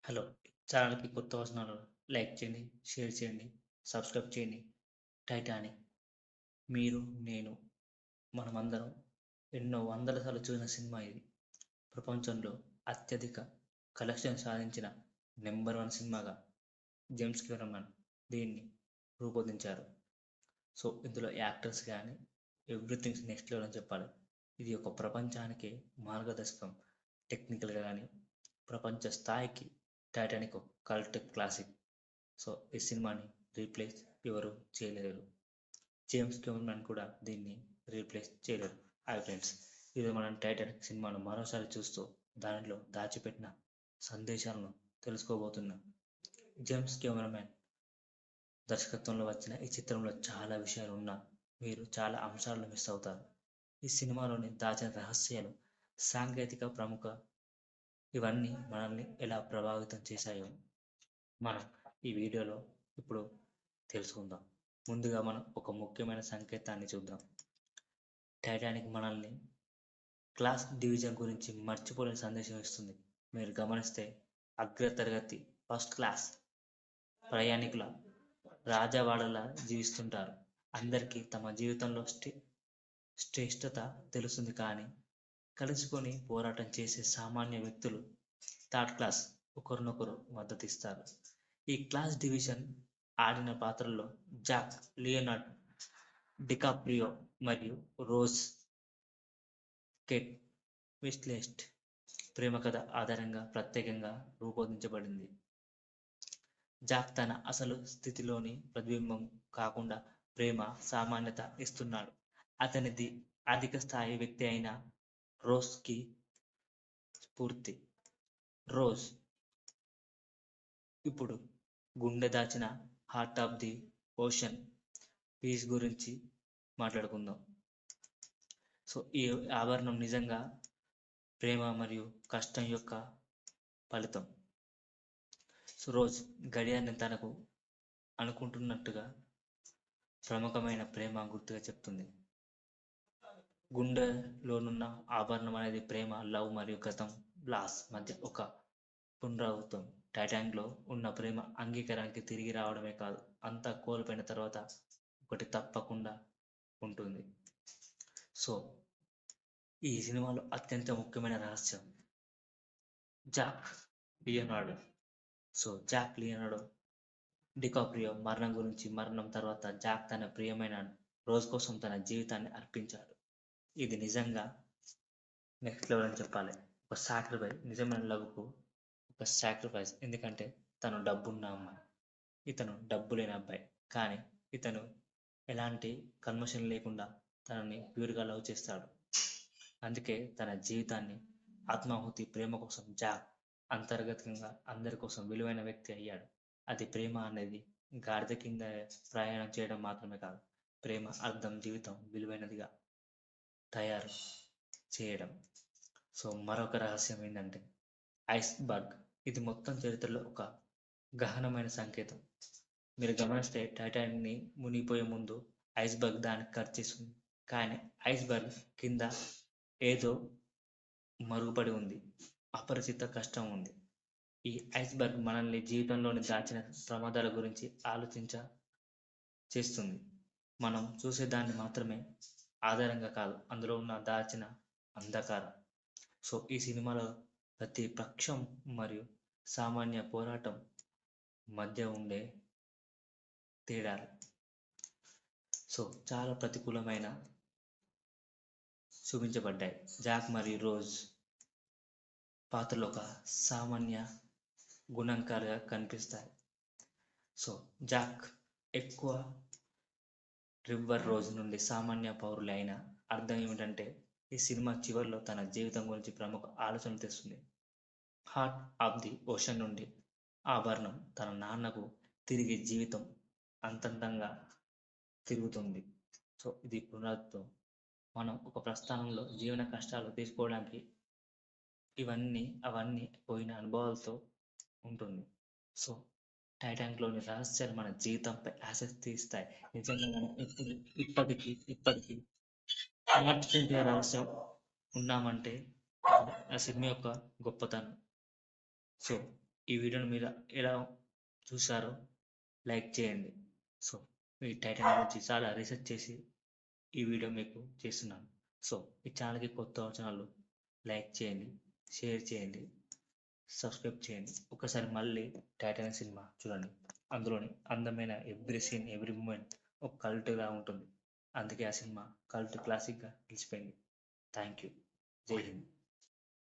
Hello! ఛానల్‌కి కొత్త వస్తున్నారు. లైక్ చేయండి, షేర్ చేయండి, సబ్స్క్రైబ్ చేయండి. 'టైటానిక్' మీరు, నేను, మనమందరం ఎన్నో వందల సార్లు చూసిన సినిమా ఇది. ప్రపంచంలో అత్యధిక కలెక్షన్ సాధించిన నంబర్ 1 సినిమాగా జేమ్స్ కెమెరాన్ దీన్ని రూపొందించారు. సో, ఇందులో యాక్టర్స్ గానీ ఎవ్రీథింగ్ నెక్స్ట్ లెవెల్ అని చెప్పాలి. ఇది ఒక ప్రపంచానికే మార్గదర్శకం. టెక్నికల్‌గా గానీ, ప్రపంచ స్థాయికి 'టైటానిక్' ఒక కల్ట్ క్లాసిక్. సో, ఈ సినిమాని రీప్లేస్ ఎవరు చేయలేరు. జేమ్స్ కెమెరాన్ కూడా దీన్ని రీప్లేస్ చేయలేరు. Hi friends! ఈరోజు మనం 'టైటానిక్' సినిమాను మరోసారి చూస్తూ దానిలో దాచిపెట్టిన సందేశాలను తెలుసుకోబోతున్నాం. జేమ్స్ కెమెరాన్ దర్శకత్వంలో వచ్చిన ఈ చిత్రంలో చాలా విషయాలు ఉన్నా మీరు చాలా అంశాలను మిస్ అవుతారు. ఈ సినిమాలోని దాచిన రహస్యాలు, సాంకేతిక ప్రముఖ ఇవన్నీ మనల్ని ఎలా ప్రభావితం చేశాయో మనం ఈ వీడియోలో ఇప్పుడు తెలుసుకుందాం. ముందుగా మనం ఒక ముఖ్యమైన సంకేతాన్ని చూద్దాం. టైటానిక్ మనల్ని క్లాస్ డివిజన్ గురించి మర్చిపోలేని సందేశం ఇస్తుంది. మీరు గమనిస్తే అగ్రతరగతి ఫస్ట్ క్లాస్ ప్రయాణికుల రాజవాడలా జీవిస్తుంటారు. అందరికీ తమ జీవితంలో శ్రేష్టత తెలుస్తుంది, కానీ కలుసుకొని పోరాటం చేసే సామాన్య వ్యక్తులు థర్డ్ క్లాస్ ఒకరినొకరు మద్దతిస్తారు. ఈ క్లాస్ డివిజన్ ఆడిన పాత్రల్లో జాక్, లియోనార్డో డికాప్రియో మరియు రోజ్ కేట్ విన్స్లెట్ ప్రేమ కథ ఆధారంగా ప్రత్యేకంగా రూపొందించబడింది. జాక్ తన అసలు స్థితిలోని ప్రతిబింబం కాకుండా ప్రేమ, సామాన్యత ఇస్తున్నాడు. అతనిది అధిక స్థాయి వ్యక్తి అయిన రోజ్ కి స్ఫూర్తి. రోజ్ ఇప్పుడు గుండె దాచిన heart of the ocean piece గురించి మాట్లాడుకుందాం. సో, ఈ ఆభరణం నిజంగా ప్రేమ మరియు కష్టం యొక్క ఫలితం. సో, రోజ్ గడియాన్ని తనకు అనుకుంటున్నట్టుగా ప్రముఖమైన ప్రేమ గుర్తుగా చెప్తుంది. గుండెలోనున్న ఆభరణం అనేది ప్రేమ, లవ్ మరియు గతం, లాస్ మధ్య ఒక పునరావృతం. టైటానిక్ లో ఉన్న ప్రేమ అంగీకారానికి తిరిగి రావడమే కాదు, అంతా కోల్పోయిన తర్వాత ఒకటి తప్పకుండా ఉంటుంది. సో, ఈ సినిమాలో అత్యంత ముఖ్యమైన రహస్యం Jack Leonardo. So, Jack Leonardo DiCaprio మరణం గురించి. మరణం తర్వాత జాక్ తన ప్రియమైన రోజ్ కోసం తన జీవితాన్ని అర్పించాడు. ఇది నిజంగా నెక్స్ట్ లెవెల్ అని చెప్పాలి. ఒక సాక్రిఫైస్, నిజమైన లవ్కు ఒక సాక్రిఫైస్. ఎందుకంటే తను డబ్బున్న అమ్మాయి, ఇతను డబ్బు లేని అబ్బాయి, కానీ ఇతను ఎలాంటి కల్మషం లేకుండా తనని ప్యూర్గా లవ్ చేస్తాడు. అందుకే తన జీవితాన్ని ఆత్మాహుతి ప్రేమ కోసం జాక్ అంతర్గతంగా అందరి కోసం విలువైన వ్యక్తి అయ్యాడు. అది ప్రేమ అనేది గాడిద కింద ప్రయాణం చేయడం మాత్రమే కాదు, ప్రేమ అర్థం జీవితం విలువైనదిగా తయారు చేయడం. సో, మరొక రహస్యం ఏంటంటే ఐస్ బర్గ్. ఇది మొత్తం చరిత్రలో ఒక గహనమైన సంకేతం. మీరు గమనిస్తే టైటానిక్ ని మునిగిపోయే ముందు ఐస్ బర్గ్ దానికి కట్ చేస్తుంది, కానీ ఐస్ బర్గ్ కింద ఏదో మరుగుపడి ఉంది, అపరిచిత కష్టం ఉంది. ఈ ఐస్ బర్గ్ మనల్ని జీవితంలోని దాచిన ప్రమాదాల గురించి ఆలోచించ చేస్తుంది. మనం చూసేదాన్ని మాత్రమే ఆధారంగా కాదు, అందులో ఉన్న దాచిన అంధకారం. సో, ఈ సినిమాలో ప్రతి పక్షం మరియు సామాన్య పోరాటం మధ్య ఉండే తేడాలు సో చాలా ప్రతికూలమైన చూపించబడ్డాయి. జాక్ మరియు రోజ్ పాత్రలు ఒక సామాన్య గుణంకాలుగా కనిపిస్తాయి. సో, జాక్ ఎక్కువ రివర్ రోజ్ నుండి సామాన్య పౌరులు అయిన అర్థం ఏమిటంటే ఈ సినిమా చివరిలో తన జీవితం గురించి ప్రముఖ ఆలోచనలు తెస్తుంది. హార్ట్ ఆఫ్ ది ఓషన్ నుండి ఆభరణం తన నాన్నకు తిరిగి జీవితం అంతంతంగా తిరుగుతుంది. సో, ఇది పునరుద్ధం. మనం ఒక ప్రస్థానంలో జీవన కష్టాలు తీసుకోవడానికి ఇవన్నీ అవన్నీ పోయిన అనుభవాలతో ఉంటుంది. సో, టైటానిక్లోని రహస్యాలు మన జీవితంపై ఆసక్తి ఇస్తాయి. నిజంగా మనం ఇప్పుడు ఇప్పటికీ మార్చేసే రహస్యం ఉన్నామంటే ఆ సినిమా యొక్క గొప్పతనం. సో, ఈ వీడియోని మీరు ఎలా చూశారో లైక్ చేయండి. సో ఈ టైటానిక్ గురించి చాలా రీసెర్చ్ చేసి ఈ వీడియో మీకు చేస్తున్నాను. సో ఈ ఛానల్కి కొత్త వచ్చిన వాళ్ళు లైక్ చేయండి, షేర్ చేయండి, సబ్స్క్రైబ్ చేయండి. ఒకసారి మళ్ళీ టైటానిక్ సినిమా చూడండి. అందులోని అందమైన ఎవ్రీ సీన్, ఎవ్రీ మూమెంట్ ఒక కల్ట్గా ఉంటుంది. అందుకే ఆ సినిమా కల్ట్ క్లాసిక్గా నిలిచిపోయింది. Thank you. జై హింద్.